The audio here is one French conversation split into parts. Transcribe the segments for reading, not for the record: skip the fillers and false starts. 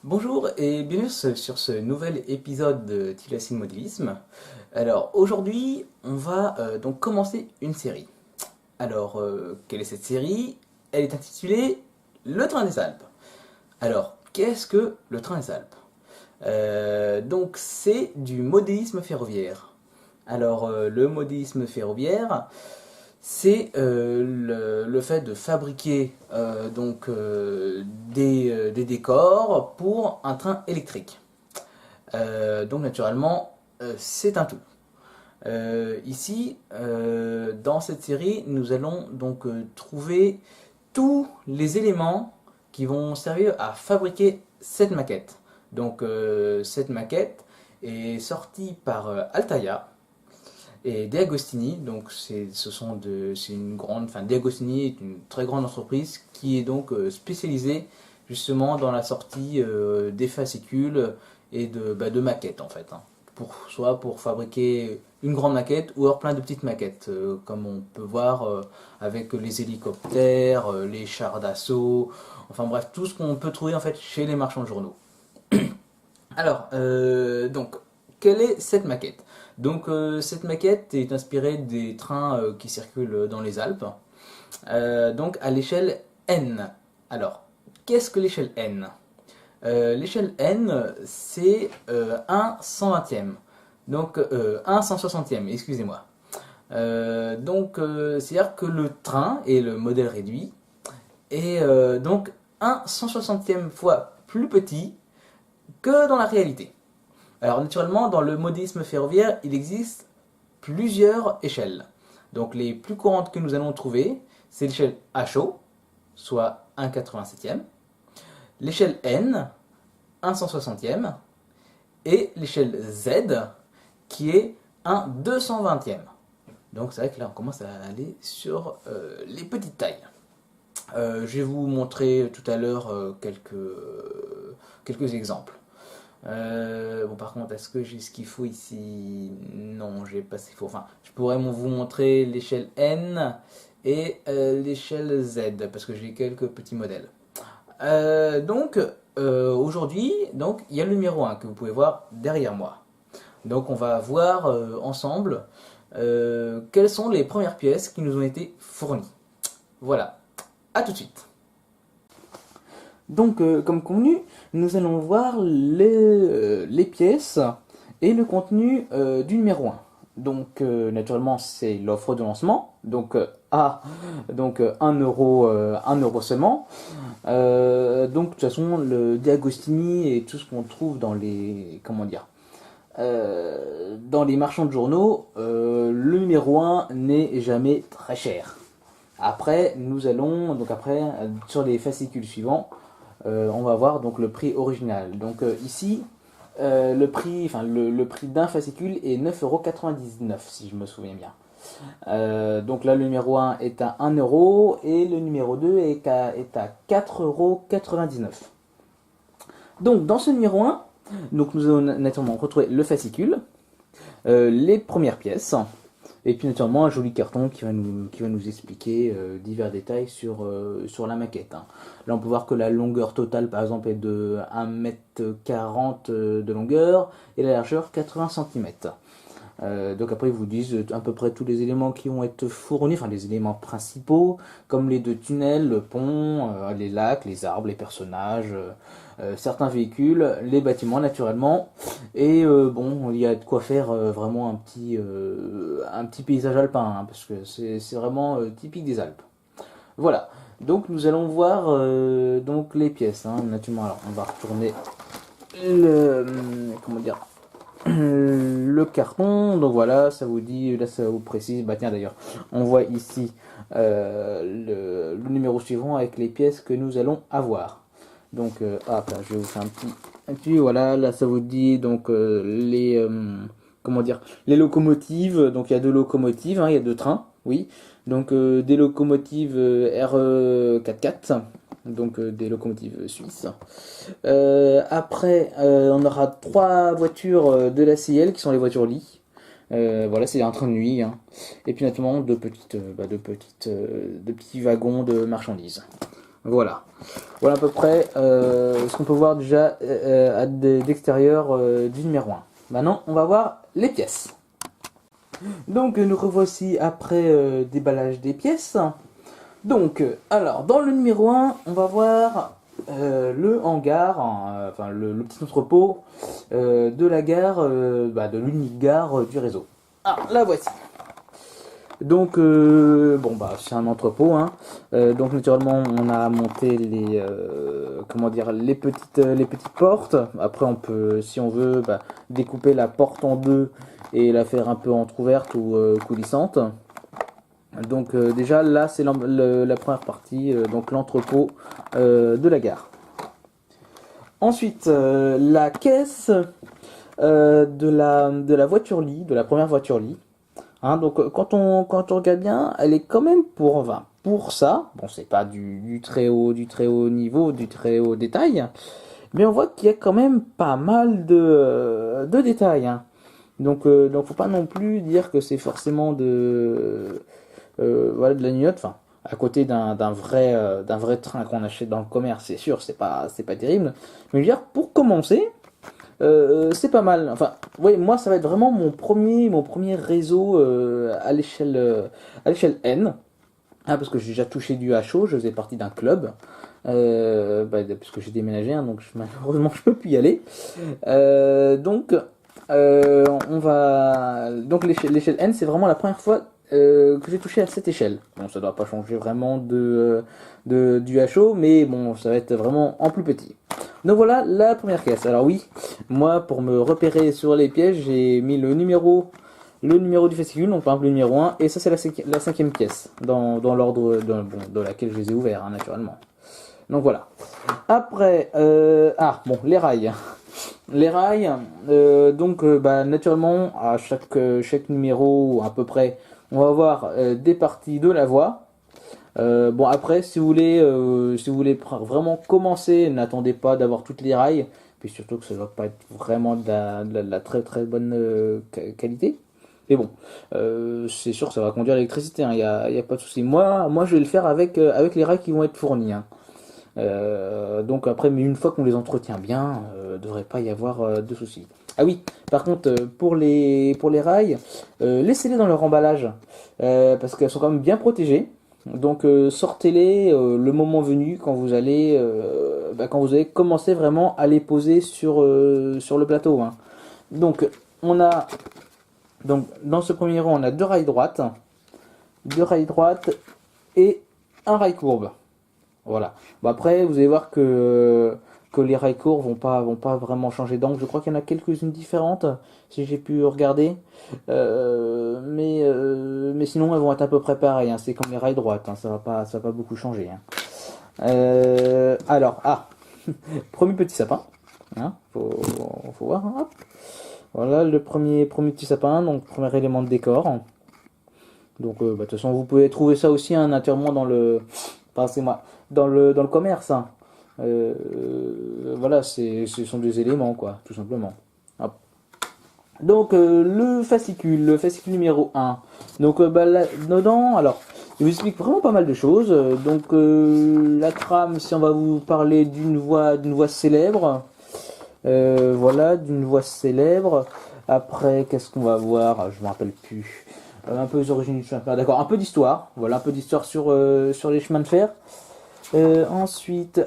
Bonjour et bienvenue sur ce nouvel épisode de Tilassing Modélisme. Alors aujourd'hui, on va donc commencer une série. Alors, quelle est cette série? Elle est intitulée Le Train des Alpes. Alors, qu'est-ce que le Train des Alpes? Donc, c'est du modélisme ferroviaire. Alors, le modélisme ferroviaire, c'est le fait de fabriquer des décors pour un train électrique. Donc naturellement, c'est un tout. Ici, dans cette série, nous allons donc trouver tous les éléments qui vont servir à fabriquer cette maquette. Donc cette maquette est sortie par Altaïa et De Agostini. Donc c'est une grande, enfin De Agostini est une très grande entreprise qui est donc spécialisée justement dans la sortie des fascicules et de maquettes en fait, hein. Soit pour fabriquer une grande maquette ou alors plein de petites maquettes, comme on peut voir avec les hélicoptères, les chars d'assaut, enfin bref, tout ce qu'on peut trouver en fait chez les marchands de journaux. Alors, donc, quelle est cette maquette? Donc, cette maquette est inspirée des trains qui circulent dans les Alpes, donc à l'échelle N. Alors, qu'est-ce que l'échelle N? L'échelle N, c'est 1 120e. Donc, 1 160e, excusez-moi. C'est-à-dire que le train et le modèle réduit est donc 1 160e fois plus petit que dans la réalité. Alors naturellement, dans le modélisme ferroviaire, il existe plusieurs échelles. Donc les plus courantes que nous allons trouver, c'est l'échelle HO, soit 1,87e, l'échelle N, 1/160e, et l'échelle Z, qui est 1/220e. Donc c'est vrai que là, on commence à aller sur les petites tailles. Je vais vous montrer tout à l'heure quelques exemples. Bon, par contre, est-ce que j'ai ce qu'il faut ici? Non, j'ai pas ce qu'il faut. Enfin, je pourrais vous montrer l'échelle N et l'échelle Z parce que j'ai quelques petits modèles. Aujourd'hui, il y a le numéro 1 que vous pouvez voir derrière moi. Donc, on va voir ensemble quelles sont les premières pièces qui nous ont été fournies. Voilà, à tout de suite. Donc, comme convenu, nous allons voir les pièces et le contenu du numéro 1. Donc, naturellement, c'est l'offre de lancement. Donc, donc 1 euro, 1 euro seulement. Donc, de toute façon, le De Agostini et tout ce qu'on trouve dans les, comment dire, dans les marchands de journaux, le numéro 1 n'est jamais très cher. Après, nous allons, donc après, sur les fascicules suivants, on va voir donc le prix original. Donc ici, le prix d'un fascicule est 9,99 € si je me souviens bien. Donc là, le numéro 1 est à 1 euro et le numéro 2 est à 4,99 €. Donc dans ce numéro 1, donc, nous allons naturellement retrouver le fascicule, les premières pièces, et puis naturellement un joli carton qui va nous expliquer divers détails sur la maquette, hein. Là on peut voir que la longueur totale par exemple est de 1,40 m de longueur et la largeur 80 cm. Donc après ils vous disent à peu près tous les éléments qui vont être fournis, enfin les éléments principaux, comme les deux tunnels, le pont, les lacs, les arbres, les personnages, certains véhicules, les bâtiments naturellement, et bon, il y a de quoi faire vraiment un petit paysage alpin, hein, parce que c'est vraiment typique des Alpes. Voilà, donc nous allons voir donc les pièces, hein, naturellement. Alors on va retourner comment dire, le carton. Donc voilà, ça vous dit, là ça vous précise, bah tiens d'ailleurs, on voit ici le numéro suivant avec les pièces que nous allons avoir. Donc hop là, je vais vous faire un petit voilà, là ça vous dit donc comment dire, les locomotives. Donc il y a deux locomotives, hein, il y a deux trains, oui. Donc des locomotives RE44, donc des locomotives suisses. Après, on aura trois voitures de la CL qui sont les voitures lits. Voilà, c'est un train de nuit, hein. Et puis naturellement de petits wagons de marchandises. Voilà. Voilà à peu près ce qu'on peut voir déjà d'extérieur du numéro 1. Maintenant, on va voir les pièces. Donc, nous revoici après déballage des pièces. Donc, alors, dans le numéro 1, on va voir le hangar, enfin le petit entrepôt de la gare, de l'unique gare du réseau. Ah, la voici. Donc, c'est un entrepôt, hein. Donc, naturellement, on a monté les petites portes. Après, on peut, si on veut, découper la porte en deux et la faire un peu entrouverte ou coulissante. Donc, déjà, là, c'est la première partie, donc l'entrepôt de la gare. Ensuite, la caisse de la voiture-lit, de la première voiture-lit. Hein, donc quand on regarde bien, elle est quand même pour ça. Bon, c'est pas du très haut niveau, du très haut détail, mais on voit qu'il y a quand même pas mal de détails. Hein. Donc faut pas non plus dire que c'est forcément de la gnognotte. Enfin, à côté d'un vrai train qu'on achète dans le commerce, c'est sûr, c'est pas terrible. Mais je veux dire, pour commencer. C'est pas mal. Enfin, oui, moi, ça va être vraiment mon premier réseau à l'échelle N. Ah, parce que j'ai déjà touché du HO, je faisais partie d'un club. Parce que j'ai déménagé, hein, donc malheureusement, je peux plus y aller. On va. Donc, l'échelle N, c'est vraiment la première fois que j'ai touché à cette échelle. Bon, ça doit pas changer vraiment du HO, mais bon, ça va être vraiment en plus petit. Donc voilà la première caisse. Alors oui, moi pour me repérer sur les pièges, j'ai mis le numéro du fascicule, donc par exemple le numéro 1, et ça c'est la cinquième pièce, dans l'ordre dans laquelle je les ai ouverts, hein, naturellement. Donc voilà. Après, les rails. Les rails, naturellement, à chaque numéro, à peu près, on va avoir des parties de la voie. Après, si vous voulez vraiment commencer, n'attendez pas d'avoir toutes les rails, puis surtout que ça ne va pas être vraiment de la très très bonne qualité. Mais bon, c'est sûr que ça va conduire à l'électricité, hein, y a pas de souci. Moi, je vais le faire avec les rails qui vont être fournis. Hein. Donc après, mais une fois qu'on les entretient bien, devrait pas y avoir de soucis. Ah oui, par contre, pour les rails, laissez-les dans leur emballage, parce qu'elles sont quand même bien protégées. Donc sortez-les le moment venu quand vous allez commencer vraiment à les poser sur le plateau. Hein. Donc dans ce premier rang on a deux rails droites et un rail courbe. Voilà. Après vous allez voir que les rails courbes vont pas vraiment changer d'angle. Je crois qu'il y en a quelques-unes différentes si j'ai pu regarder. Mais sinon elles vont être à peu près pareilles. Hein. C'est comme les rails droites. Hein. Ça va pas beaucoup changer. Hein. Premier petit sapin. Hein. Faut voir. Hein. Voilà le premier petit sapin. Donc premier élément de décor. Donc de toute façon vous pouvez trouver ça aussi hein, naturellement dans le commerce. Hein. Ce sont des éléments quoi, tout simplement. Hop. Donc le fascicule numéro 1. Donc dedans, alors, il vous explique vraiment pas mal de choses. La trame, si on va vous parler d'une voix célèbre. D'une voix célèbre. Après, qu'est-ce qu'on va voir? Je me rappelle plus. Un peu les origines du chemin de fer. D'accord, un peu d'histoire. Voilà, un peu d'histoire sur les chemins de fer. Ensuite,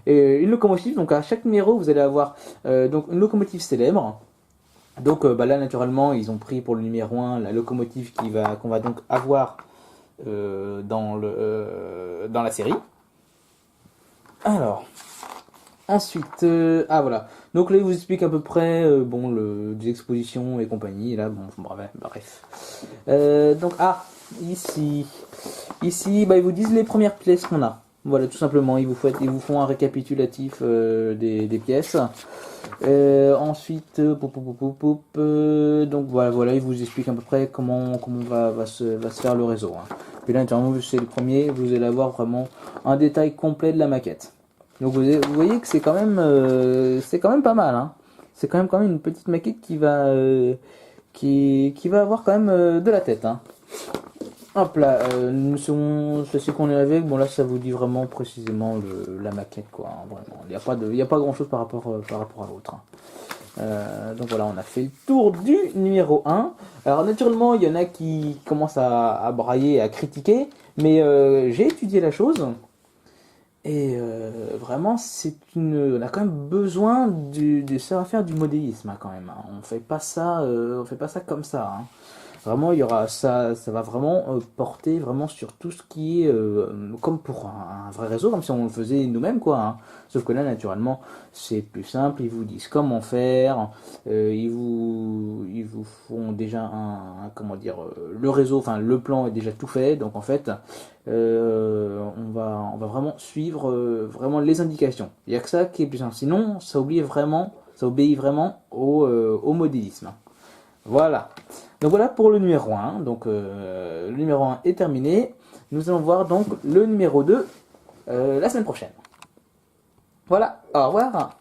une locomotive. Donc à chaque numéro, vous allez avoir une locomotive célèbre. Donc là, naturellement, ils ont pris pour le numéro 1 la locomotive qu'on va donc avoir dans la série. Alors, ensuite, voilà. Donc là, ils vous expliquent à peu près des expositions et compagnie. Et là, bref. Ici, ils vous disent les premières pièces qu'on a. Voilà, tout simplement, ils vous font un récapitulatif des pièces. Ensuite, donc voilà, ils vous expliquent à peu près comment va se faire le réseau. Hein. Puis là, naturellement, c'est le premier, vous allez avoir vraiment un détail complet de la maquette. Donc vous voyez que c'est quand même pas mal. Hein. C'est quand même une petite maquette qui va avoir quand même de la tête. Hein. Hop là, c'est ce qu'on est avec. Bon là, ça vous dit vraiment précisément la maquette, quoi. Hein, vraiment, il y a pas grand chose par rapport à l'autre. Hein. Donc voilà, on a fait le tour du numéro 1. Alors naturellement, il y en a qui commencent à brailler, à critiquer, mais j'ai étudié la chose. Et vraiment, on a quand même besoin de savoir-faire du modélisme, hein, quand même. Hein. On fait pas ça comme ça. Hein. Vraiment, il y aura ça va vraiment porter vraiment sur tout ce qui est comme pour un vrai réseau, comme si on le faisait nous-mêmes, quoi. Hein. Sauf que là, naturellement, c'est plus simple. Ils vous disent comment faire. Ils vous font déjà comment dire, le réseau, enfin le plan est déjà tout fait. Donc en fait, on va vraiment suivre vraiment les indications. Il n'y a que ça qui est plus simple. Sinon, ça obéit vraiment au modélisme. Voilà. Donc voilà pour le numéro 1. Donc le numéro 1 est terminé. Nous allons voir donc le numéro 2 la semaine prochaine. Voilà, au revoir.